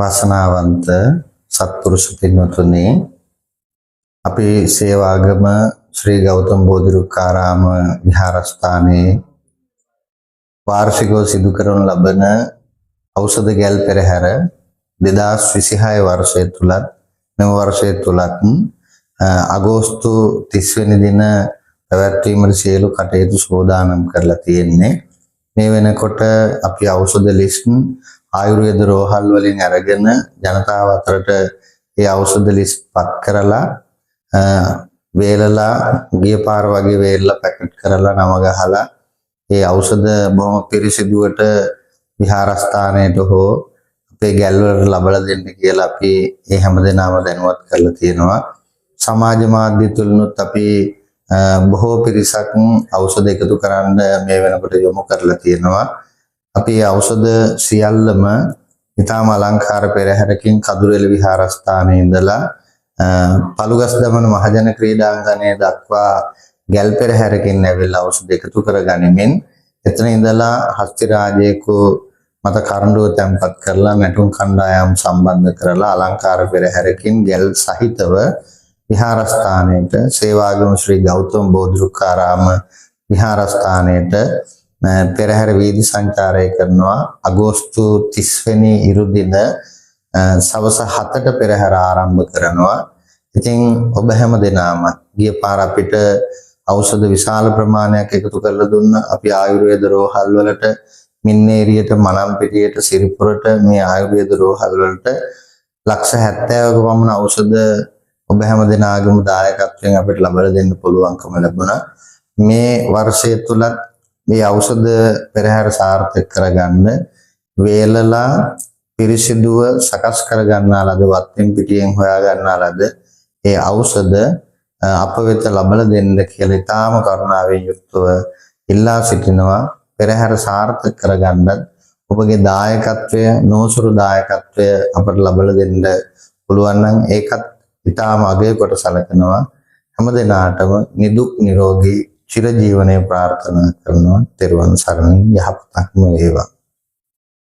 වාසනාවන්ත සත්පුරුෂ පින්වතුනි අපි සේවාගම ශ්‍රී ගෞතම බෝධිරුක්කාරාම විහාරස්ථානයේ වාර්ෂිකව සිදු කරන ලබන ඖෂධ ගැල් පෙරහැර 2026 වර්ෂය තුලත් මෙම වර්ෂය තුලත් අගෝස්තු 30 වෙනි දින පැවැත්වීමට සියලු කටයුතු සෝදානම් කරලා තියෙන්නේ. මේ වෙනකොට අපි ඖෂධ ලිස්ට් ආයුර්වේද රෝහල් වලින් අරගෙන ජනතාව අතරට ඒ ඖෂධ ලිස්ට් පත් කරලා වේලලා ගිය පාර වගේ වේලලා පැකට් කරලා නම ගහලා ඒ ඖෂධ බොහොම පිරිසිදුවට විහාරස්ථානයට හෝ අපේ ගැල් වලට ලබලා දෙන්න කියලා අපි ඒ හැමදේනම දැනුවත් කරලා තියෙනවා. සමාජ මාධ්‍ය තුලනුත් අපි බොහෝ පිරිසක් ඖෂධ එකතු කරන්න මේ වෙනකොට යොමු කරලා තියෙනවා. අපි ඖෂධ සියල්ලම ඊටම අලංකාර පෙරහැරකින් කදුරෙල විහාරස්ථානයේ ඉඳලා පළුගස් දමන මහජන ක්‍රීඩාංගණය දක්වා ගැල් පෙරහැරකින් ඇවිල්ලා ඖෂධ එකතු කරගනිමින් එතන ඉඳලා හස්ති රාජේකු මත කරඬුව තැන්පත් කරලා නැටුම් කණ්ඩායම් සම්බන්ධ කරලා අලංකාර පෙරහැරකින් ගැල් සහිතව විහාරස්ථානයේට සේවාගම ශ්‍රී ගෞතම බෝධිරුක්කාරාම විහාරස්ථානයේට පෙරහැර වීදි සංචාරය කරනවා. අගෝස්තු 30 වෙනි ඉරුදින සවස 7ට පෙරහැර ආරම්භ කරනවා. ඉතින් ඔබ හැම දෙනාම ගිය පාර අපිට ඖෂධ විශාල ප්‍රමාණයක් එකතු කරලා දුන්නා. අපි ආයුර්වේද රෝහල් වලට මින්නේරියට, මනම්පිටියට, සිරිපුරට මේ ආයුර්වේද රෝහල් වලට ලක්ෂ 70ක පමණ ඖෂධ ඔබ හැම දෙනාගේම දායකත්වයෙන් අපිට ලබා දෙන්න පුළුවන්කම ලැබුණා. මේ වර්ෂය තුලත් මේ ඖෂධ පෙරහැර සාර්ථක කරගන්න වේලලා පිරිසිදුව සකස් කරගන්නා ලද වත්ෙන් පිටියෙන් හොයා ගන්නා ලද ඒ ඖෂධ අප වෙත ලබා දෙන්න කියලා ඊටාම කරුණාවෙන් යුක්තව ඉල්ලා සිටිනවා. පෙරහැර සාර්ථක කරගන්නත් ඔබගේ දායකත්වය, නොසුරු දායකත්වය අපට ලබා දෙන්න පුළුවන් නම් ඒකත් ඊටාම අගය කොට සැලකනවා. හැම දිනාටම නිදුක් නිරෝගී චිරජීවනයේ ප්‍රාර්ථනා කරනවා. තෙරුවන් සරණින් යහපතක්ම වේවා.